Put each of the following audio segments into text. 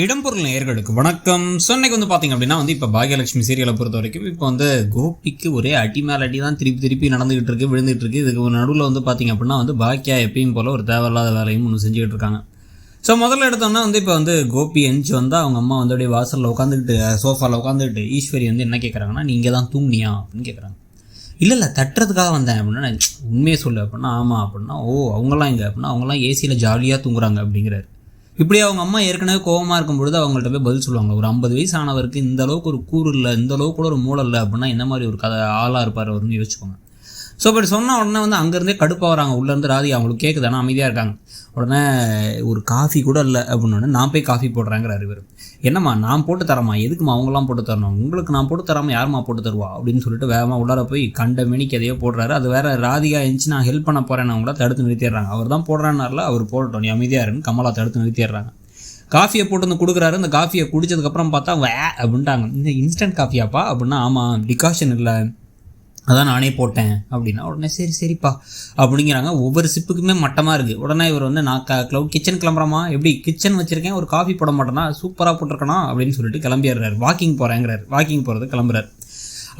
இடம்பொருள் நேயர்களுக்கு வணக்கம். சொன்னைக்கு பார்த்தீங்க அப்படின்னா இப்போ பாக்யலட்சுமி சீரியலை பொறுத்த வரைக்கும் இப்போ கோபிக்கு ஒரே அடி மேல் அடி தான் திருப்பி நடந்துகிட்டு இருக்கு, விழுந்துட்டு இருக்கு. இதுக்கு நடுவில் பார்த்தீங்க அப்படின்னா பாக்கியா எப்பயும் போல ஒரு தேவையில்லாத வேலையும் ஒன்று செஞ்சுக்கிட்டு இருக்காங்க. ஸோ முதல்ல எடுத்தோம்னா இப்போ கோபி எஞ்சி வந்தால் அவங்க அம்மா அப்படியே வாசலில் உட்காந்துக்கிட்டு சோஃபாவில் உட்காந்துக்கிட்டு ஈஸ்வரி என்ன கேட்குறாங்கன்னா, நீங்கள் தான் தூங்குனியா அப்படின்னு கேட்குறாங்க. இல்லை தட்டுறதுக்காக வந்தேன் அப்படின்னா, உண்மையை சொல்லு அப்படின்னா, ஆமாம் அப்படின்னா, அவங்களாம் இங்கே அப்படின்னா அவங்களாம் ஏசியில் ஜாலியாக தூங்குறாங்க அப்படிங்கிறாரு. இப்படி அவங்க அம்மா ஏற்கனவே கோபமாக இருக்கும் பொழுது அவங்கள்ட்ட போய் பதில் சொல்லுவாங்க. ஒரு 50 வயசு ஆனவருக்கு இந்த அளவுக்கு ஒரு கூறு இல்லை, இந்த அளவுக்கு கூட ஒரு மூளை இல்லை அப்படின்னா என்ன மாதிரி ஒரு ஆளாக இருப்பார் அவருன்னு யோசிச்சுக்கோங்க. ஸோ இப்படி சொன்னால் உடனே அங்கேருந்தே கடுப்பாக வராங்க. உள்ளேருந்து ராதி அவங்களுக்கு கேட்குது, ஆனால் அமைதியாக இருக்காங்க. உடனே ஒரு காஃபி கூட இல்லை அப்படின்னு நான் போய் காஃபி போடுறேங்கிறாரு இவர். என்னம்மா நான் போட்டு தரமா, எதுக்குமா அவங்களாம் போட்டு தரணும், உங்களுக்கு நான் போட்டு தராமல் யாருமா போட்டு தருவா அப்படின்னு சொல்லிட்டு வேகமாக உள்ளார போய் கண்ட மெனிக்கு எதையோ போடுறாரு. அது வேறு ராதிகா இருந்துச்சு, நான் ஹெல்ப் பண்ண போகிறேன் அவங்கள தடுத்து நிறுத்திடுறாங்க. அவர் தான் போடுறான்னார்ல, அவர் போடட்டும் நீ அமைதியாக இருன்னு கமலா தடுத்து நிறுத்திடுறாங்க. காஃபியை போட்டு வந்து கொடுக்குறாரு. அந்த காஃபியை குடித்ததுக்கப்புறம் பார்த்தா அப்படின்ட்டாங்க. இந்த இன்ஸ்டன்ட் காஃபியாப்பா அப்படின்னா, ஆமாம் டிகாஷன் இல்லை, அதான் நானே போட்டேன் அப்படின்னா. உடனே சரிப்பா அப்படிங்கிறாங்க. ஒவ்வொரு சிப்புக்குமே மட்டமாக இருக்குது. உடனே இவர் நான் க்ளவுட் கிச்சன் கிளம்புறமா, எப்படி கிச்சன் வச்சுருக்கேன் ஒரு காஃபி போட மாட்டேன்னா, சூப்பராக போட்டிருக்கணும் அப்படின்னு சொல்லிட்டு கிளம்பிடுறாரு. வாக்கிங் போகிறேங்கிறார். வாக்கிங் போகிறது கிளம்புறாரு.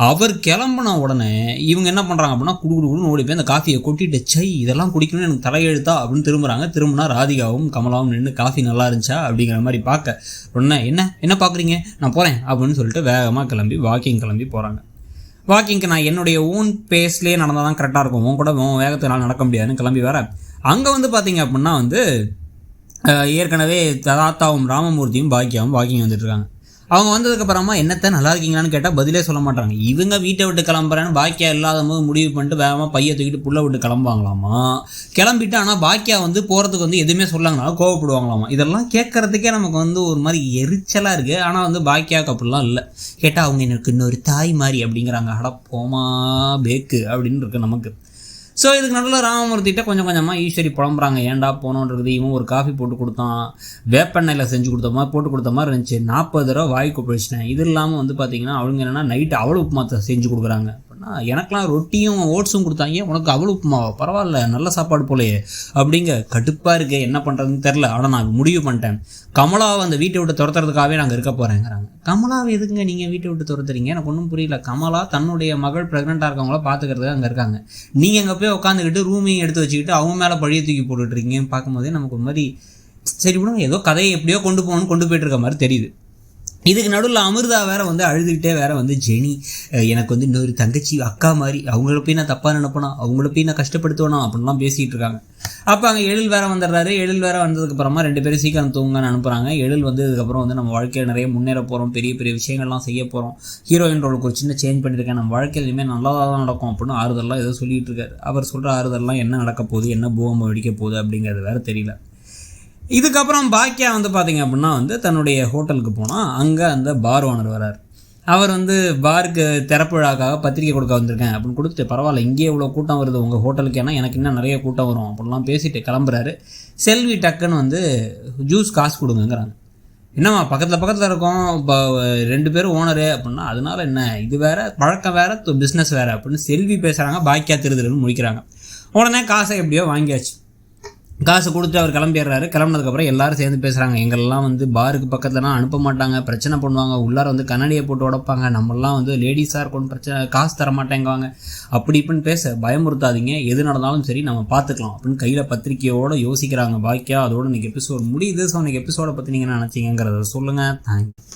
அவர் கிளம்புன உடனே இவங்க என்ன பண்ணுறாங்க அப்படின்னா, குடுன்னு ஓடி போய் அந்த காஃபியை கொட்டிட்டு இதெல்லாம் குடிக்கணும்னு எனக்கு தலையெழுத்தா அப்படின்னு திரும்புகிறாங்க. திரும்பினா ராதிகாவும் கமலாவும் நின்று காஃபி நல்லா இருந்துச்சா அப்படிங்கிற மாதிரி பார்க்க, உடனே என்ன பார்க்குறீங்க, நான் போகிறேன் அப்படின்னு சொல்லிட்டு வேகமாக கிளம்பி கிளம்பி போகிறாங்க. வாக்கிங்க்கு நான் என்னுடைய ஓன் பேஸ்லேயே நடந்தால் தான் கரெக்டாக இருக்கும், உன் கூட உன் வேகத்தினால் நடக்க முடியாதுன்னு கிளம்பி வர. அங்கே பார்த்தீங்க அப்படின்னா ஏற்கனவே தாத்தாவும் ராமமூர்த்தியும் பாக்கியாவும் வாக்கிங் வந்துட்டுருக்காங்க. அவங்க வந்ததுக்கப்புறமா என்னத்தை நல்லா இருக்கீங்களான்னு கேட்டால் பதிலே சொல்ல மாட்டாங்க. இவங்க வீட்டை விட்டு கிளம்புறேன்னு பாக்கியா இல்லாத போது முடிவு பண்ணிட்டு வேகமாக பையை தூக்கிட்டு புள்ள விட்டு கிளம்புவாங்களாமா. கிளம்பிட்டு ஆனால் பாக்கியா போகிறதுக்கு எதுவுமே சொல்லாங்கனால கோவப்படுவாங்களாமா. இதெல்லாம் கேட்கறதுக்கே நமக்கு ஒரு மாதிரி எரிச்சலாக இருக்குது. ஆனால் பாக்கியாவுக்கு அப்படிலாம் இல்லை. கேட்டால் அவங்க எனக்கு இன்னொரு தாய் மாதிரி அப்படிங்கிறாங்க. அட போமா பேக்கு அப்படின்னு இருக்கு நமக்கு. ஸோ இதுக்கு நடுவில் ராமமூர்த்திகிட்ட கொஞ்சம் கொஞ்சமாக ஈஸ்வரி புலம்புறாங்க. ஏன்டா போனோன்றது, இவன் ஒரு காஃபி போட்டு கொடுத்தான், வேப்பெண்ணெயில் செஞ்சு கொடுத்த மாதிரி போட்டு கொடுத்த மாதிரி இருந்துச்சு, 40 தடவை வாய்க்கு போயிடுச்சினேன். இது இல்லாமல் பார்த்தீங்கன்னா அவங்க என்னென்னா நைட்டு அவள் உப்புமா செஞ்சு கொடுக்குறாங்க அப்படின்னா, எனக்கெலாம் ரொட்டியும் ஓட்ஸும் கொடுத்தாங்க, உனக்கு அவள் உப்புமாவா, பரவாயில்ல நல்ல சாப்பாடு போலையே அப்படிங்க. கடுப்பாக இருக்குது, என்ன பண்ணுறதுன்னு தெரில. ஆனால் நான் முடிவு பண்ணிட்டேன், கமலாவை அந்த வீட்டை விட்டு துரத்துறதுக்காகவே நாங்கள் இருக்க போகிறேங்கிறாங்க. கமலாவை எதுக்குங்க நீங்கள் வீட்டை விட்டு துரத்துறீங்க, எனக்கு ஒன்றும் புரியல. கமலா தன்னுடைய மகள் ப்ரெக்னெண்ட்டாக இருக்கவங்கள பார்த்துக்கிறதுக்கு அங்கே இருக்காங்க. நீங்கள் அங்கே போய் உட்காந்துக்கிட்டு ரூமையும் எடுத்து வச்சுக்கிட்டு அவங்க மேலே பழிய தூக்கி போட்டுட்ருக்கீங்கன்னு பார்க்கும்போதே நமக்கு ஒரு மாதிரி சரி விடுங்க, ஏதோ கதையை எப்படியோ கொண்டு போயிட்டு இருக்க மாதிரி தெரியுது. இதுக்கு நடுவில் அமிர்தா வேற அழுதுகிட்டே வேற ஜெனி எனக்கு இன்னொரு தங்கச்சி அக்கா மாதிரி, அவங்கள போய் நான் தப்பாக நினைப்பேனா, அவங்கள போய் நான் கஷ்டப்படுத்துவேனா அப்படின்லாம் பேசிகிட்டு இருக்காங்க. அப்போ அங்கே எழில் வேற வந்துடுறாரு. எழில் வேற வந்ததுக்கப்புறமா 2 பேரும் சீக்கிரம் தூங்கன்னு அனுப்புகிறாங்க. எழில் வந்ததுக்கப்புறம் நம்ம வாழ்க்கையில் நிறைய முன்னேற போகிறோம், பெரிய பெரிய விஷயங்கள்லாம் செய்ய போகிறோம், ஹீரோயின் ரோலுக்கு ஒரு சின்ன சேஞ்ச் பண்ணியிருக்கேன், நம்ம வாழ்க்கையில் இனிமேல் நல்லாதாக தான் நடக்கும் அப்படின்னு ஆறுதல்லாம் ஏதோ சொல்லிகிட்டு இருக்காரு. அவர் சொல்கிற ஆறுதல்லாம் என்ன நடக்க போகுது, என்ன பூகம்பம் வெடிக்க போகுது அப்படிங்கிறது வேறு தெரியல. இதுக்கப்புறம் பாக்கியா பார்த்தீங்க அப்படின்னா தன்னுடைய ஹோட்டலுக்கு போனால் அங்கே அந்த பார் ஓனர் வரார். அவர் பாருக்கு திறப்புழாக்காக பத்திரிக்கை கொடுக்க வந்திருக்கேன் அப்படின்னு கொடுத்துட்டு, பரவாயில்ல இங்கேயே இவ்வளோ கூட்டம் வருது உங்கள் ஹோட்டலுக்கு, ஏன்னா எனக்கு இன்னும் நிறைய கூட்டம் வரும் அப்படின்லாம் பேசிட்டு கிளம்புறாரு. செல்வி டக்குன்னு ஜூஸ் காசு கொடுங்கங்கிறாங்க. என்னம்மா பக்கத்தில் இருக்கோம், இப்போ 2 பேரும் ஓனரு அப்படின்னா, அதனால என்ன, இது வேறு பழக்கம் வேறு பிஸ்னஸ் வேறு அப்படின்னு செல்வி பேசுகிறாங்க. பாக்கியா திருதுன்னு முடிக்கிறாங்க. உடனே காசை எப்படியோ வாங்கியாச்சு. காசு கொடுத்து அவர் கிளம்பிடுறாரு. கிளம்புனதுக்கப்புறம் எல்லாரும் சேர்ந்து பேசுகிறாங்க. எங்களெல்லாம் பாருக்கு பக்கத்துலலாம் அனுப்ப மாட்டாங்க, பிரச்சனை பண்ணுவாங்க, உள்ளார கண்ணாடியை போட்டு உடப்பாங்க, நம்மளாம் லேடிஸாக இருக்கணும், பிரச்சனை காசு தர மாட்டேங்குவாங்க, அப்படி இப்படின்னு பேச பயமுறுத்தாதீங்க, எது நடந்தாலும் சரி நம்ம பார்த்துக்கலாம் அப்படின்னு கையில் பத்திரிக்கையோடு யோசிக்கிறாங்க பாக்கியா. அதோடு இன்றைக்கி எபிசோட் முடியுது. ஸோ இன்றைக்கி எபிசோடை பற்றி நீங்கள் நினச்சிங்கிறத சொல்லுங்கள். தேங்க்யூ.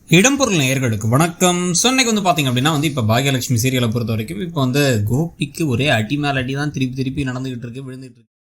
இடம்பொருள் நேயர்களுக்கு வணக்கம். சொன்னைக்கு பார்த்தீங்க அப்படின்னா இப்போ பாக்யலட்சுமி சீரியலை பொறுத்த வரைக்கும் இப்போ கோபிக்கு ஒரே அடி மேல் அடி தான் திருப்பி நடந்துகிட்டு இருக்கு, விழுந்துட்டு இருக்கு.